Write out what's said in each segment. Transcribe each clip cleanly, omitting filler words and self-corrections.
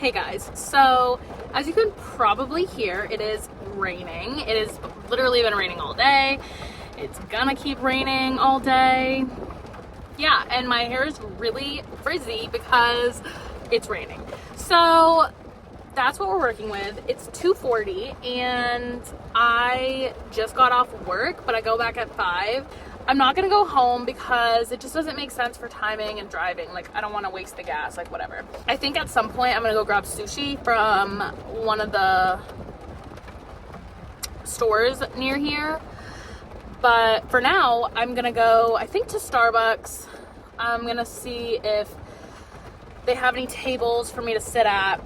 Hey guys, so as you can probably hear, it is raining. It has literally been raining all day. It's gonna keep raining all day. Yeah, and my hair is really frizzy because it's raining. So that's what we're working with. It's 2:40 and I just got off work, but I go back at 5. I'm not gonna go home because it just doesn't make sense for timing and driving. Like, I don't want to waste the gas, like whatever. I think at some point I'm gonna go grab sushi from one of the stores near here. But for now, I'm gonna go, I think, to Starbucks. I'm gonna see if they have any tables for me to sit at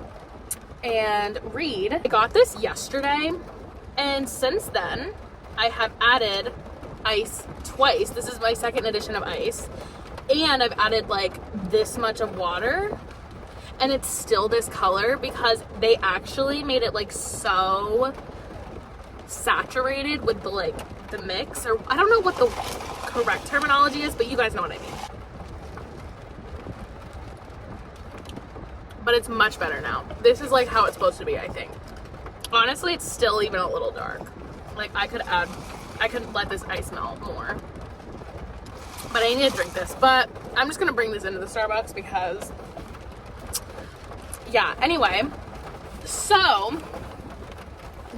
and read. I got this yesterday, and since then, I have added ice twice. This is my second edition of ice, and I've added like this much of water, and it's still this color because they actually made it like so saturated with the mix, or I don't know what the correct terminology is, but you guys know what I mean. But it's much better now. This is like how it's supposed to be, I think. Honestly, it's still even a little dark. Like, I could let this ice melt more. But I need to drink this. But I'm just gonna bring this into the Starbucks because, yeah, anyway. So,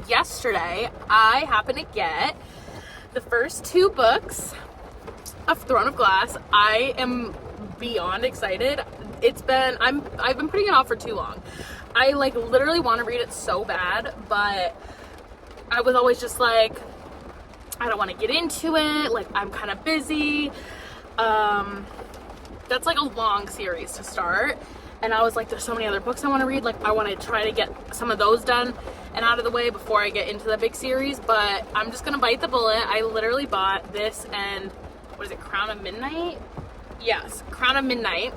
yesterday, I happened to get the first 2 books of Throne of Glass. I am beyond excited. I've been putting it off for too long. I like literally want to read it so bad, but I was always just like, I don't want to get into it. Like, I'm kind of busy. That's like a long series to start. And I was like, there's so many other books I want to read. Like, I want to try to get some of those done and out of the way before I get into the big series. But I'm just going to bite the bullet. I literally bought this and, what is it, Crown of Midnight? Yes, Crown of Midnight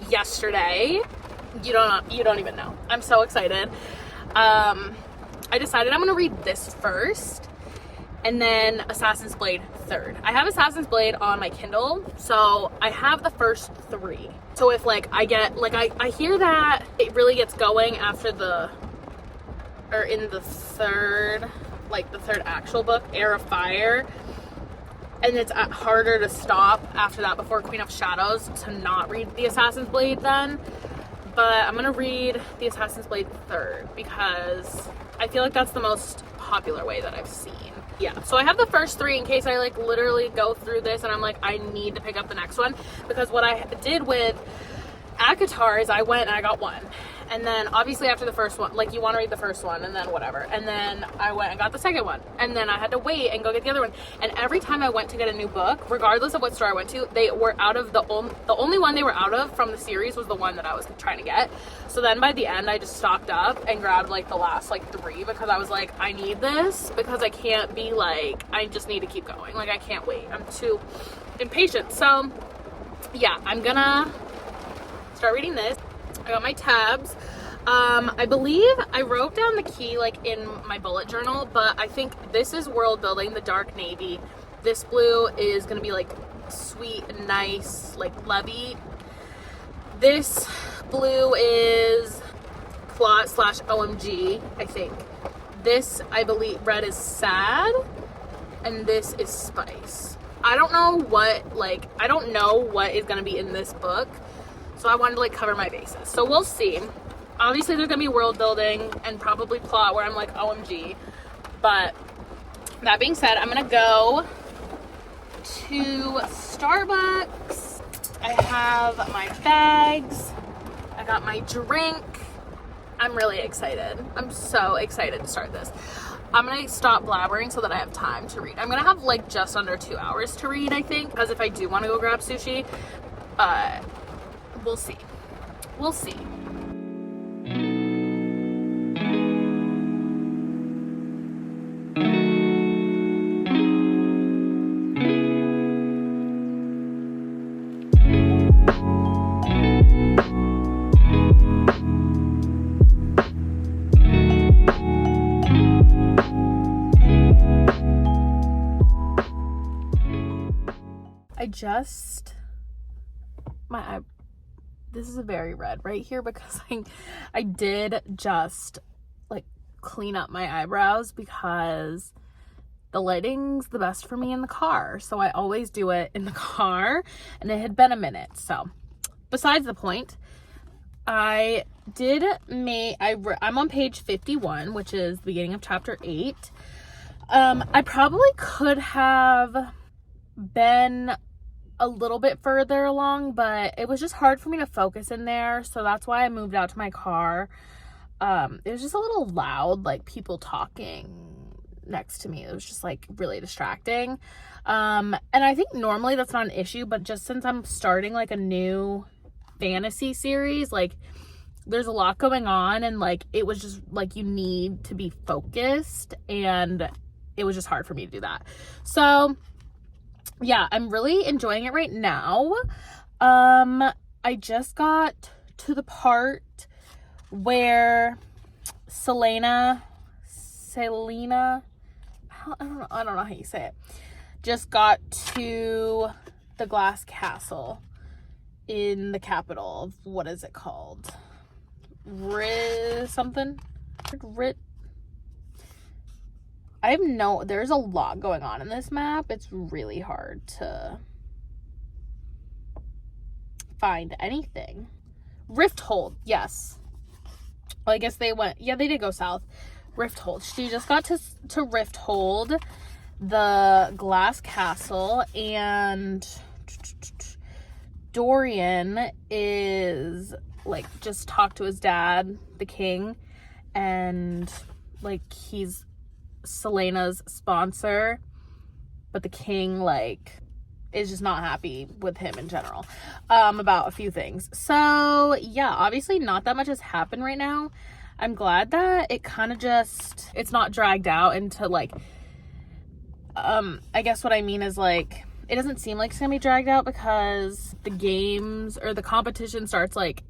yesterday. You don't even know. I'm so excited. I decided I'm going to read this first and then Assassin's Blade third. I have Assassin's Blade on my Kindle, so I have the first 3. So if like I get, like I hear that it really gets going after in the third actual book, Heir of Fire, and it's harder to stop after that before Queen of Shadows to not read the Assassin's Blade then. But I'm gonna read the Assassin's Blade third because I feel like that's the most popular way that I've seen. Yeah, so I have the first 3 in case I like literally go through this and I'm like, I need to pick up the next one, because what I did with ACOTAR is I went and I got 1. And then obviously after the first one, like, you want to read the first one and then whatever. And then I went and got the second one. And then I had to wait and go get the other one. And every time I went to get a new book, regardless of what store I went to, they were out of the only one they were out of from the series was the one that I was trying to get. So then by the end, I just stocked up and grabbed like the last like 3 because I was like, I need this because I can't be like, I just need to keep going. Like, I can't wait. I'm too impatient. So yeah, I'm gonna start reading this. I got my tabs. I believe I wrote down the key like in my bullet journal, but I think this is world building, the dark navy. This blue is gonna be like sweet and nice, like lovey. This blue is plot / OMG, I think. This, I believe, red is sad, and this is spice. I don't know what is gonna be in this book. So I wanted to like cover my bases. So we'll see. Obviously there's gonna be world building and probably plot where I'm like, OMG. But that being said, I'm gonna go to Starbucks. I have my bags. I got my drink. I'm really excited. I'm so excited to start this. I'm gonna stop blabbering so that I have time to read. I'm gonna have like just under 2 hours to read, I think, because if I do want to go grab sushi, we'll see. We'll see. this is a very red right here because I did just like clean up my eyebrows because the lighting's the best for me in the car. So I always do it in the car, and it had been a minute. So besides the point, I'm on page 51, which is the beginning of chapter 8. I probably could have been a little bit further along, but it was just hard for me to focus in there, so that's why I moved out to my car. It was just a little loud, like people talking next to me. It was just like really distracting. And I think normally that's not an issue, but just since I'm starting like a new fantasy series, like there's a lot going on, and like it was just like you need to be focused, and it was just hard for me to do that. So yeah, I'm really enjoying it right now. I just got to the part where Selena, I don't know how you say it, just got to the glass castle in the capital of, what is it called? There's a lot going on in this map. It's really hard to find anything. Rifthold, yes. Well, I guess they did go south. Rifthold. She just got to Rifthold, the glass castle, and Dorian is like just talked to his dad, the king, and like he's Selena's sponsor, but the king like is just not happy with him in general about a few things. So yeah, obviously not that much has happened right now. I'm glad that it kind of just, it's not dragged out into like I guess what I mean is like it doesn't seem like it's gonna be dragged out because the games or the competition starts like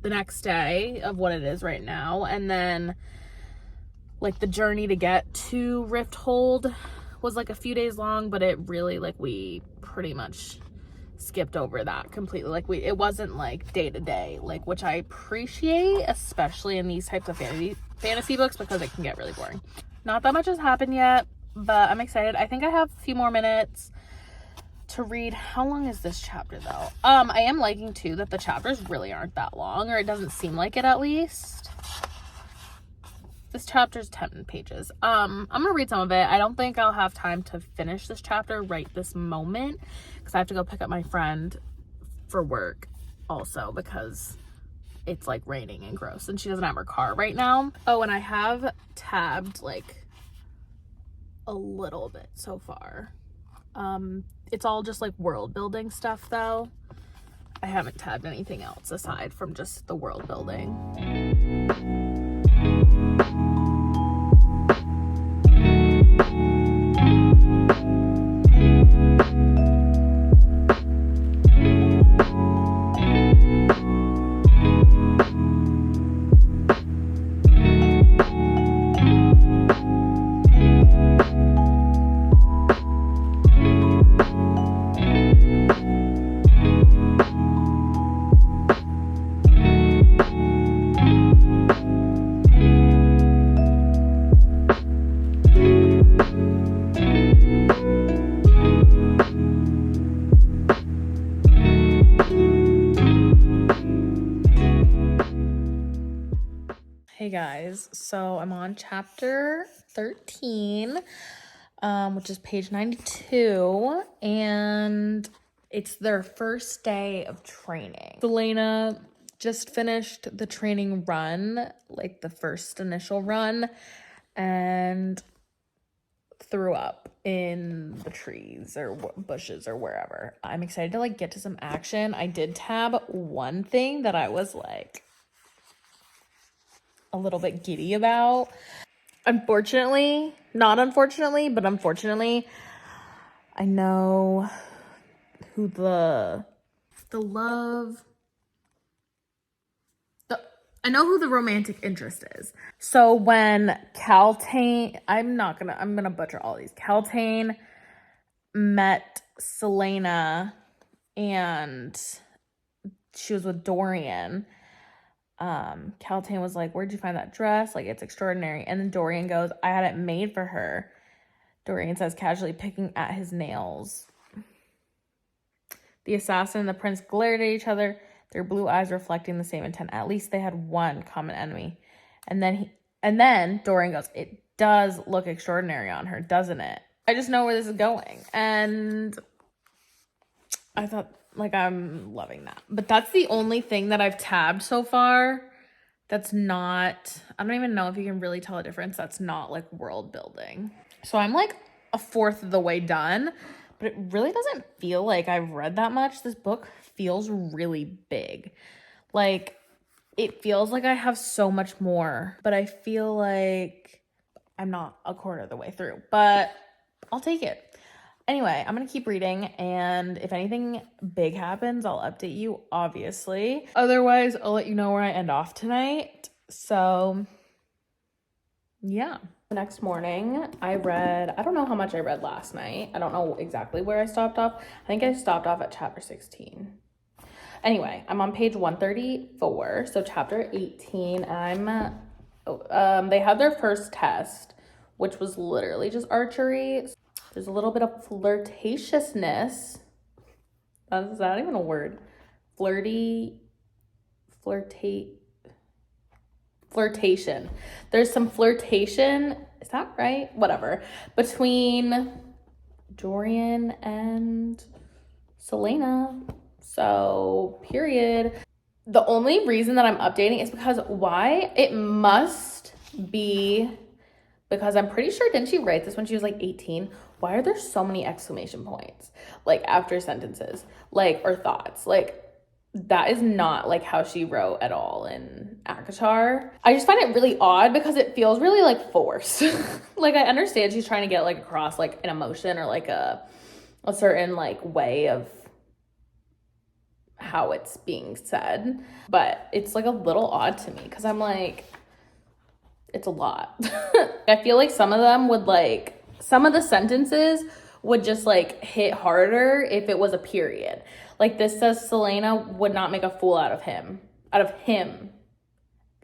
the next day of what it is right now, and then like the journey to get to Rifthold was like a few days long, but it really like we pretty much skipped over that completely. Like it wasn't like day to day, like, which I appreciate, especially in these types of fantasy books, because it can get really boring. Not that much has happened yet, but I'm excited. I think I have a few more minutes to read. How long is this chapter though? I am liking too that the chapters really aren't that long, or it doesn't seem like it at least. This chapter's 10 pages. I'm gonna read some of it. I don't think I'll have time to finish this chapter right this moment because I have to go pick up my friend for work also because it's like raining and gross and she doesn't have her car right now. Oh, and I have tabbed like a little bit so far. It's all just like world building stuff though. I haven't tabbed anything else aside from just the world building. Hey guys, so I'm on chapter 13, which is page 92, and it's their first day of training. Selena just finished the training run, like the first initial run, and threw up in the trees or bushes or wherever. I'm excited to like get to some action. I did tab one thing that I was like a little bit giddy about. Unfortunately, not unfortunately, but unfortunately, I know who I know who the romantic interest is. So when Kaltain, I'm gonna butcher all these. Kaltain met Selena and she was with Dorian, Calatain was like, where'd you find that dress? Like, it's extraordinary. And then Dorian goes, I had it made for her. Dorian says, casually picking at his nails. The assassin and the prince glared at each other, their blue eyes reflecting the same intent. At least they had one common enemy. And then Dorian goes, it does look extraordinary on her, doesn't it? I just know where this is going. And I thought, like, I'm loving that. But that's the only thing that I've tabbed so far that's not, I don't even know if you can really tell a difference, that's not, like, world building. So I'm, like, a fourth of the way done, but it really doesn't feel like I've read that much. This book feels really big. Like, it feels like I have so much more, but I feel like I'm not a quarter of the way through, but I'll take it. Anyway, I'm going to keep reading, and if anything big happens, I'll update you, obviously. Otherwise, I'll let you know where I end off tonight. So, yeah. The next morning, I don't know how much I read last night. I don't know exactly where I stopped off. I think I stopped off at chapter 16. Anyway, I'm on page 134, so chapter 18, they had their first test, which was literally just archery. There's a little bit of flirtatiousness. Is that even a word? Flirtation. There's some flirtation. Is that right? Whatever. Between Dorian and Celaena. So, period. The only reason that I'm updating is because why? It must be because I'm pretty sure, didn't she write this when she was like 18? Why are there so many exclamation points? Like after sentences, like, or thoughts? Like, that is not like how she wrote at all in ACOTAR. I just find it really odd because it feels really like forced. Like, I understand she's trying to get like across like an emotion or like a certain like way of how it's being said, but it's like a little odd to me because I'm like, it's a lot. I feel like some of the sentences would just like hit harder if it was a period. Like this says Celaena would not make a fool out of him,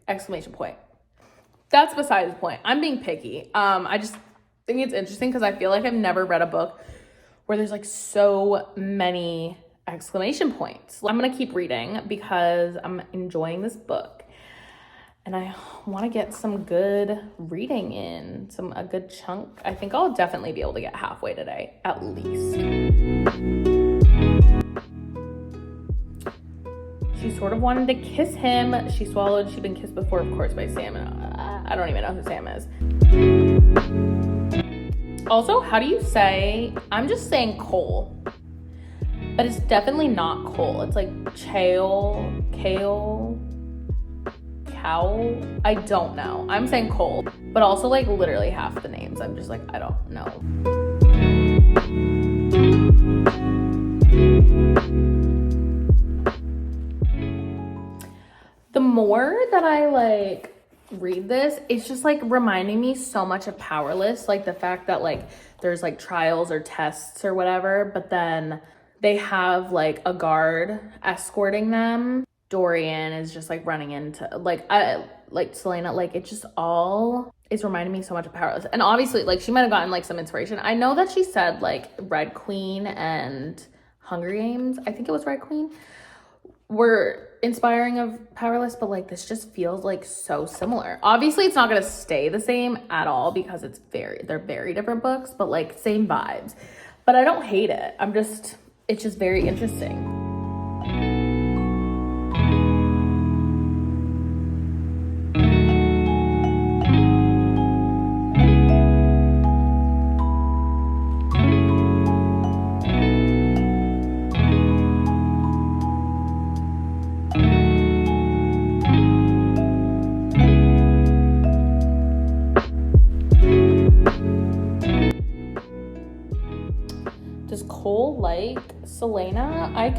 exclamation point. That's besides the point. I'm being picky. I just think it's interesting because I feel like I've never read a book where there's like so many exclamation points. I'm gonna keep reading because I'm enjoying this book and I want to get some good reading in, a good chunk. I think I'll definitely be able to get halfway today, at least. She sort of wanted to kiss him. She swallowed. She'd been kissed before, of course, by Sam. I don't even know who Sam is. Also, how do you say, I'm just saying Cole, but it's definitely not Cole. It's like Kale, Cow. I don't know. I'm saying Cole, but also like literally half the names. I'm just like, I don't know. The more that I like read this, it's just like reminding me so much of Powerless. Like the fact that like there's like trials or tests or whatever, but then they have like a guard escorting them. Dorian is just like running into like Celaena, like it just all is reminding me so much of Powerless. And obviously like she might have gotten like some inspiration. I know that she said like Red Queen and Hunger Games, I think it was Red Queen, were inspiring of Powerless, but like this just feels like so similar. Obviously it's not going to stay the same at all because they're very different books, but like same vibes. But I don't hate it. It's just very interesting. Does Cole like Celaena? I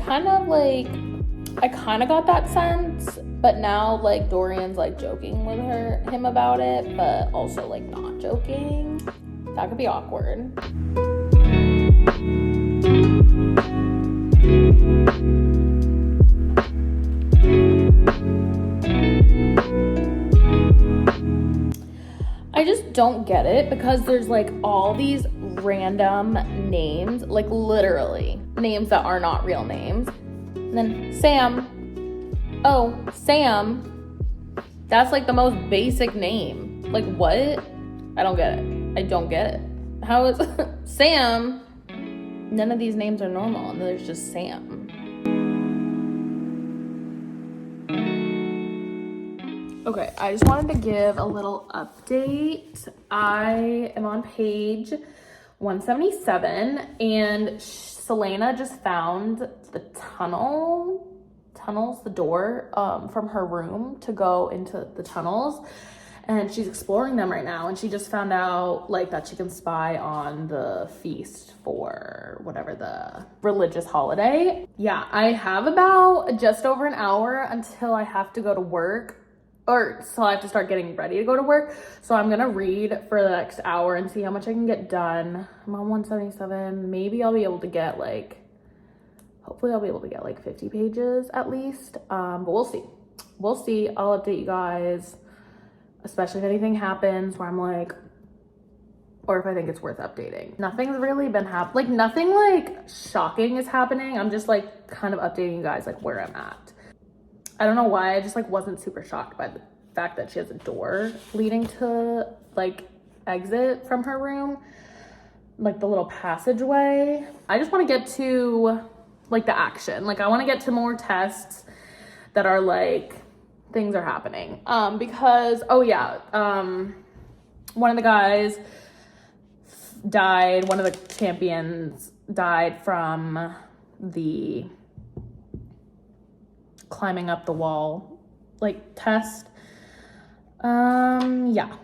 kind of got that sense, but now like Dorian's like joking with him about it, but also like not joking. That could be awkward. I just don't get it because there's like all these random names, like literally names that are not real names. And then Sam. Oh, Sam. That's like the most basic name. Like what? I don't get it. I don't get it. How is Sam? None of these names are normal and there's just Sam. Okay, I just wanted to give a little update. I am on page 177 and Selena just found the the door from her room to go into the tunnels, and she's exploring them right now, and she just found out like that she can spy on the feast for whatever the religious holiday. Yeah, I have about just over an hour until I have to go to work. So I have to start getting ready to go to work. So I'm gonna read for the next hour and see how much I can get done. I'm on 177. Maybe I'll be able to get like, hopefully I'll be able to get like 50 pages at least. But we'll see. We'll see. I'll update you guys, especially if anything happens where I'm like, or if I think it's worth updating. Nothing's really been like nothing like shocking is happening. I'm just like kind of updating you guys like where I'm at. I don't know why, I just like wasn't super shocked by the fact that she has a door leading to like exit from her room, like the little passageway. I just want to get to like the action. Like I want to get to more tests that are like things are happening. Because, oh yeah, one of the guys died, one of the champions died from the climbing up the wall like test. Yeah,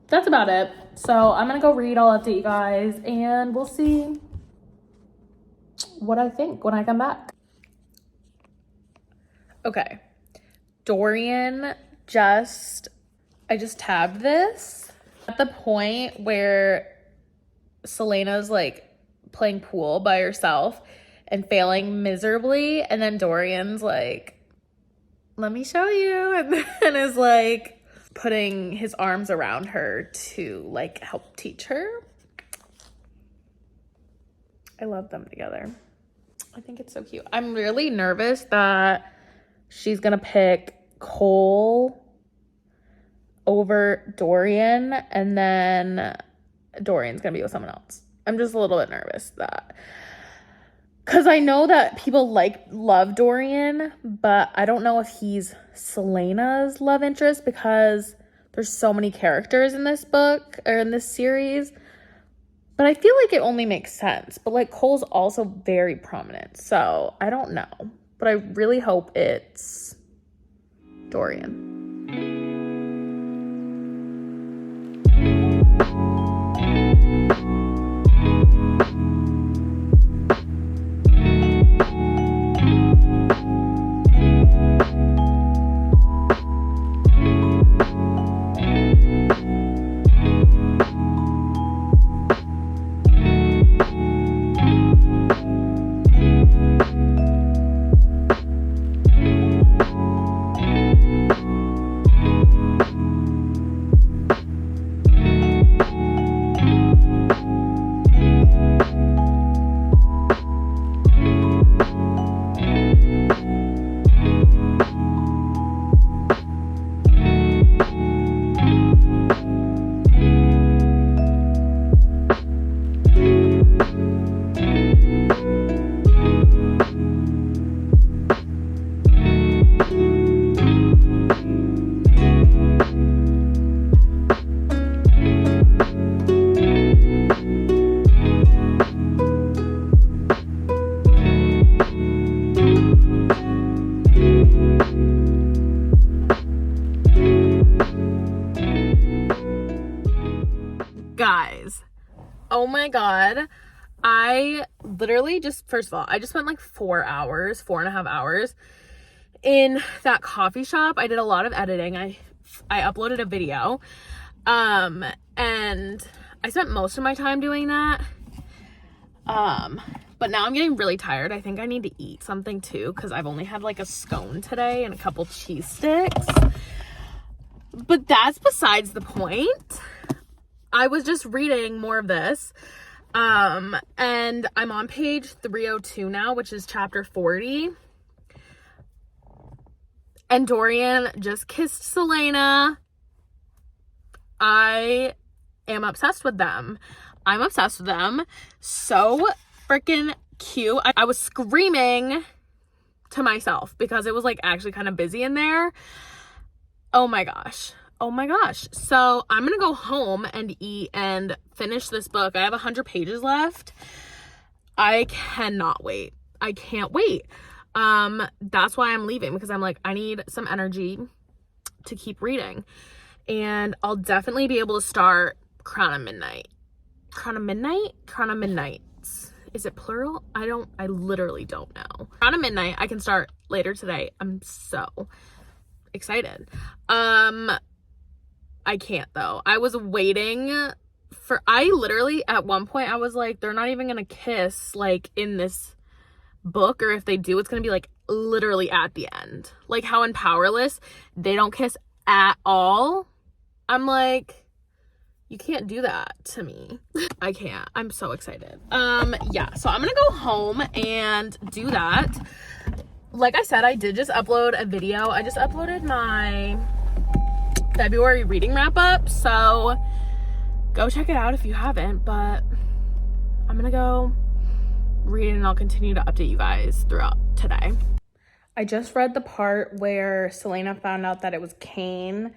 that's about it. So I'm gonna go read. I'll update you guys and we'll see what I think when I come back. Okay, Dorian I just tabbed this at the point where Selena's like playing pool by herself and failing miserably, and then Dorian's like, let me show you, and then is like putting his arms around her to like help teach her. I love them together. I think it's so cute. I'm really nervous that she's gonna pick Cole over Dorian and then Dorian's gonna be with someone else. I'm just a little bit nervous that, because I know that people love Dorian, but I don't know if he's Selena's love interest because there's so many characters in this book or in this series. But I feel like it only makes sense. But like Cole's also very prominent, so I don't know. But I really hope it's Dorian. Guys, oh my god, I literally just, first of all, I just spent like 4.5 hours in that coffee shop. I did a lot of editing. I uploaded a video, and I spent most of my time doing that. But now I'm getting really tired. I think I need to eat something too, because I've only had like a scone today and a couple cheese sticks. But that's besides the point. I was just reading more of this. And I'm on page 302 now, which is chapter 40. And Dorian just kissed Celaena. I am obsessed with them. I'm obsessed with them. So freaking cute. I was screaming to myself because it was like actually kind of busy in there. Oh my gosh. Oh my gosh. So I'm gonna go home and eat and finish this book. I have 100 pages left. I cannot wait. I can't wait. That's why I'm leaving, because I'm like, I need some energy to keep reading. And I'll definitely be able to start Crown of Midnight. Crown of Midnight? Crown of Midnights. Is it plural? I literally don't know. Crown of Midnight, I can start later today. I'm so excited. I can't though. I was waiting for, I literally at one point I was like, they're not even gonna kiss like in this book, or if they do, it's gonna be like literally at the end. Like how in Powerless, they don't kiss at all. I'm like, you can't do that to me. I can't. I'm so excited. Yeah, so I'm gonna go home and do that. Like I said, I did just upload a video. I just uploaded my February reading wrap up, so go check it out if you haven't. But I'm gonna go read it and I'll continue to update you guys throughout today. I just read the part where Celaena found out that it was Cain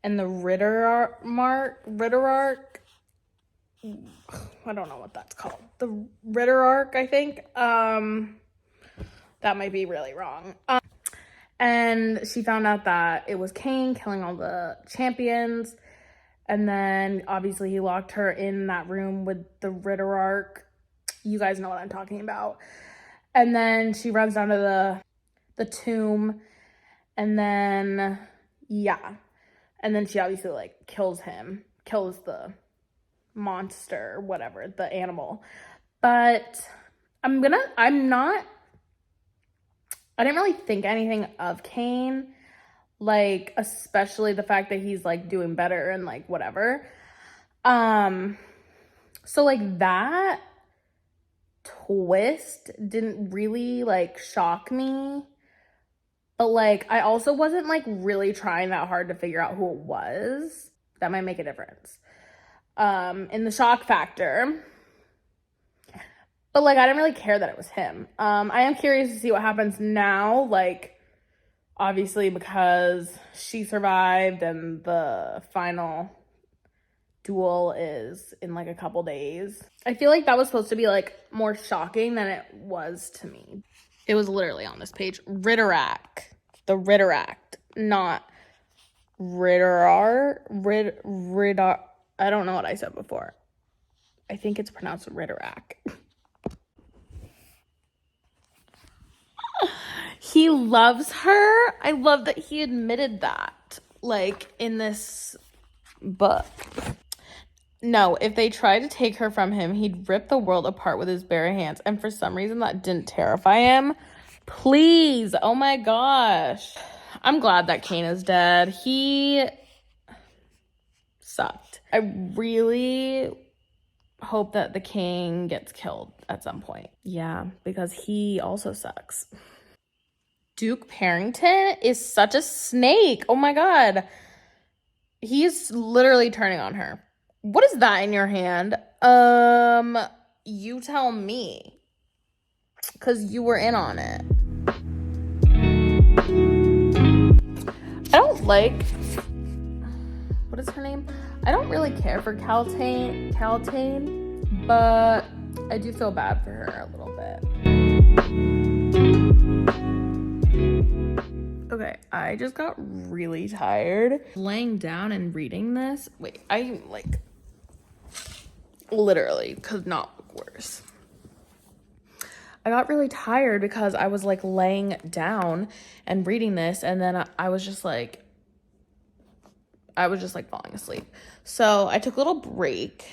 and the Ritterark. I don't know what that's called. The Ritterark, I think. That might be really wrong. And she found out that it was Cain killing all the champions. And then obviously he locked her in that room with the Ritterark. You guys know what I'm talking about. And then she runs down to the tomb. And then, yeah. And then she obviously like kills the monster, whatever, the animal. But I didn't really think anything of Cain, like especially the fact that he's like doing better and like whatever. So like that twist didn't really like shock me, but like I also wasn't like really trying that hard to figure out who it was. That might make a difference in the shock factor. But, like, I didn't really care that it was him. I am curious to see what happens now, like, obviously because she survived and the final duel is in, like, a couple days. I feel like that was supposed to be, like, more shocking than it was to me. It was literally on this page. Ritterark. The Ritterark. Not Ritterark. I don't know what I said before. I think it's pronounced Ritterark. He loves her. I love that he admitted that, like, in this book. No, if they tried to take her from him, he'd rip the world apart with his bare hands. And for some reason, that didn't terrify him. Please. Oh, my gosh. I'm glad that Cain is dead. He sucked. I really hope that the king gets killed at some point. Yeah, because he also sucks. Duke Parrington is such a snake. Oh my god. He's literally turning on her. What is that in your hand? You tell me. Because you were in on it. I don't like... What is her name? I don't really care for Calatain, but I do feel bad for her a little bit. Okay, I just got really tired laying down and reading this. Wait, I like literally could not look worse. I got really tired because I was like laying down and reading this, and then I was just like falling asleep. So I took a little break,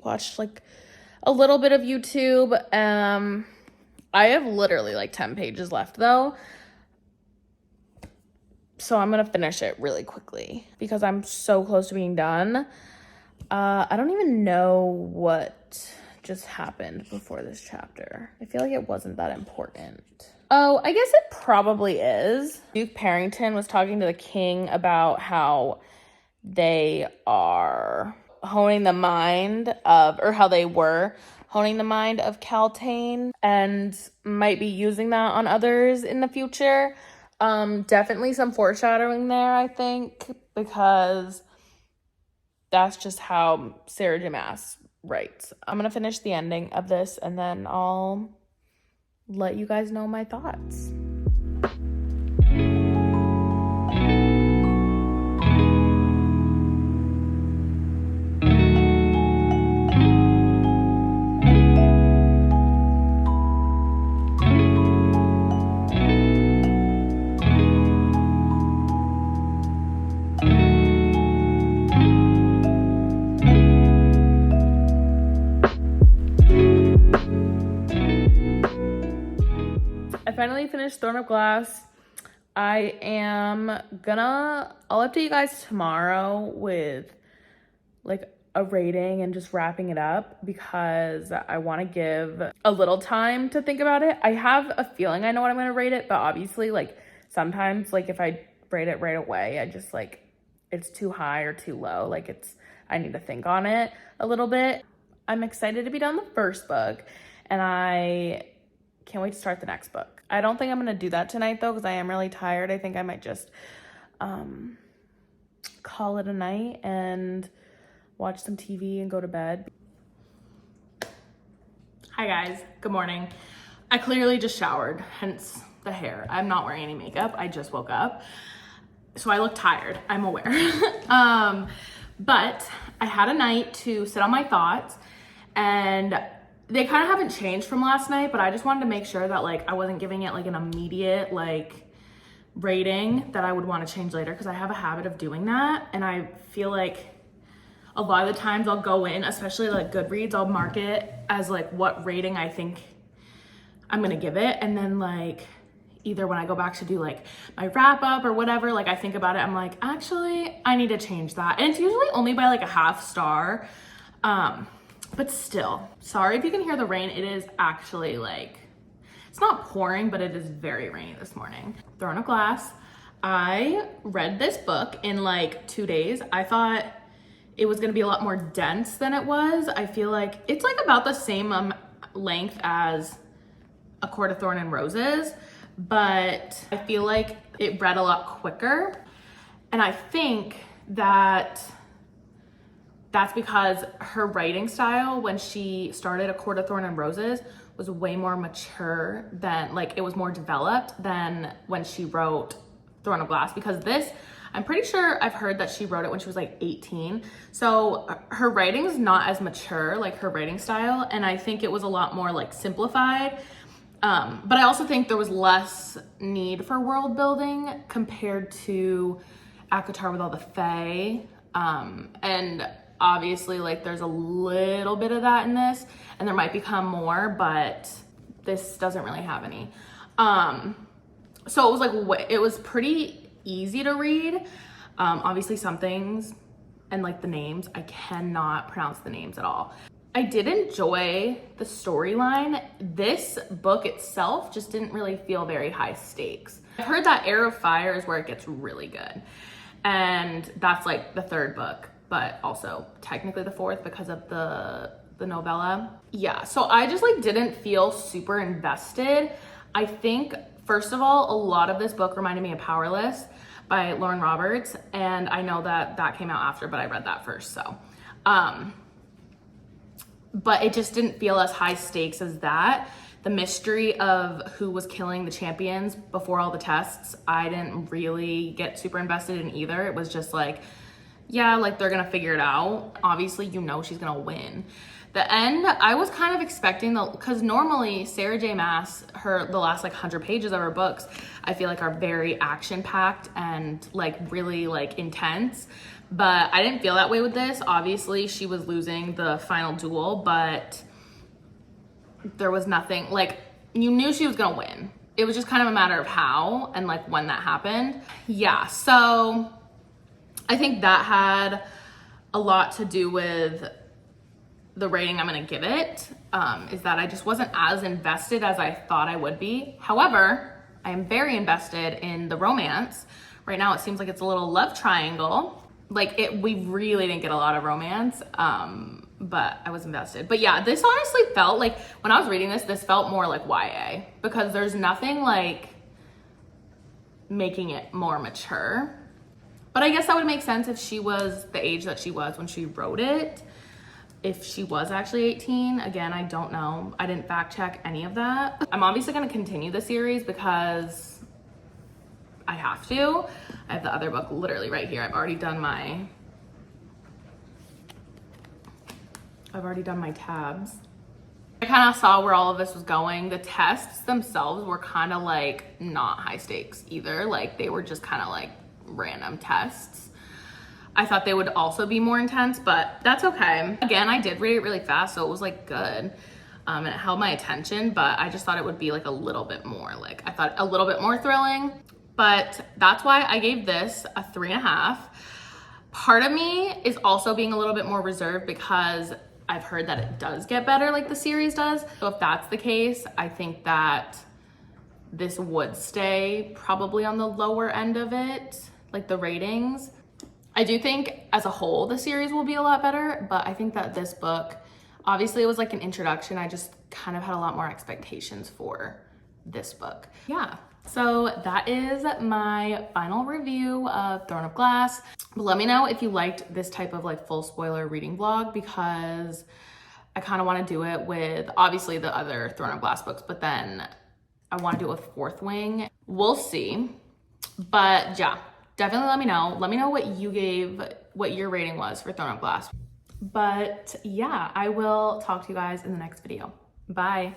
watched like a little bit of YouTube. I have literally like 10 pages left though. So I'm going to finish it really quickly because I'm so close to being done. I don't even know what just happened before this chapter. I feel like it wasn't that important. Oh, I guess it probably is. Duke Parrington was talking to the king about how they are honing the mind of, or how they were honing the mind of Caltaine and might be using that on others in the future. Definitely some foreshadowing there, I think, because that's just how Sarah J. Maas writes. I'm gonna finish the ending of this and then I'll let you guys know my thoughts. I finally finished Throne of Glass. I'll update you guys tomorrow with like a rating and just wrapping it up because I want to give a little time to think about it. I have a feeling I know what I'm going to rate it, but obviously like sometimes like if I rate it right away, I just like it's too high or too low. Like I need to think on it a little bit. I'm excited to be done the first book and I can't wait to start the next book. I don't think I'm going to do that tonight though because I am really tired. I think I might just call it a night and watch some TV and go to bed. Hi guys, good morning. I clearly just showered, hence the hair. I'm not wearing any makeup, I just woke up. So I look tired, I'm aware. But I had a night to sit on my thoughts and they kind of haven't changed from last night, but I just wanted to make sure that like I wasn't giving it like an immediate like rating that I would want to change later because I have a habit of doing that. And I feel like a lot of the times I'll go in, especially like Goodreads, I'll mark it as like what rating I think I'm gonna give it. And then like either when I go back to do like my wrap up or whatever, like I think about it, I'm like, actually, I need to change that. And it's usually only by like a half star. But still, sorry if you can hear the rain. It is actually like, it's not pouring, but it is very rainy this morning. Throne of Glass. I read this book in like 2 days. I thought it was gonna be a lot more dense than it was. I feel like it's like about the same length as A Court of Thorn and Roses, but I feel like it read a lot quicker. And I think that that's because her writing style when she started A Court of Thorn and Roses was way more mature than, like it was more developed than when she wrote Throne of Glass, because this, I'm pretty sure I've heard that she wrote it when she was like 18. So her writing is not as mature, like her writing style. And I think it was a lot more like simplified. But I also think there was less need for world building compared to ACOTAR with all the Fae. And obviously like there's a little bit of that in this and there might become more, but this doesn't really have any. So it was like, it was pretty easy to read. Obviously some things and like the names, I cannot pronounce the names at all. I did enjoy the storyline. This book itself just didn't really feel very high stakes. I've heard that Heir of Fire is where it gets really good. And that's like the third book, but also technically the fourth because of the novella. Yeah, so I just like didn't feel super invested. I think, first of all, a lot of this book reminded me of Powerless by Lauren Roberts. And I know that that came out after, but I read that first, so. But it just didn't feel as high stakes as that. The mystery of who was killing the champions before all the tests, I didn't really get super invested in either. It was just like, yeah, like they're gonna figure it out. Obviously, you know she's gonna win. The end, I was kind of expecting because normally Sarah J. Maas, the last like 100 pages of her books, I feel like are very action-packed and like really like intense. But I didn't feel that way with this. Obviously, she was losing the final duel, but there was nothing, like, you knew she was gonna win. It was just kind of a matter of how and like when that happened. Yeah, so I think that had a lot to do with the rating I'm gonna give it, is that I just wasn't as invested as I thought I would be. However, I am very invested in the romance. Right now it seems like it's a little love triangle. Like we really didn't get a lot of romance, but I was invested. But yeah, this honestly felt like, when I was reading this felt more like YA, because there's nothing like making it more mature. But I guess that would make sense if she was the age that she was when she wrote it. If she was actually 18, again, I don't know. I didn't fact check any of that. I'm obviously gonna continue the series because I have to. I have the other book literally right here. I've already done my tabs. I kind of saw where all of this was going. The tests themselves were kind of like not high stakes either. Like they were just kind of like random tests. I thought they would also be more intense, but that's okay. Again, I did read it really fast, so it was like good. And it held my attention, but I just thought it would be like a little bit more, like I thought a little bit more thrilling. But that's why I gave this a 3.5. Part of me is also being a little bit more reserved because I've heard that it does get better like the series does. So if that's the case, I think that this would stay probably on the lower end of it, like the ratings. I do think as a whole, the series will be a lot better, but I think that this book, obviously it was like an introduction. I just kind of had a lot more expectations for this book. Yeah. So that is my final review of Throne of Glass. But let me know if you liked this type of like full spoiler reading vlog, because I kind of want to do it with obviously the other Throne of Glass books, but then I want to do it with Fourth Wing. We'll see. But yeah, definitely let me know. Let me know what your rating was for Throne of Glass. But yeah, I will talk to you guys in the next video. Bye.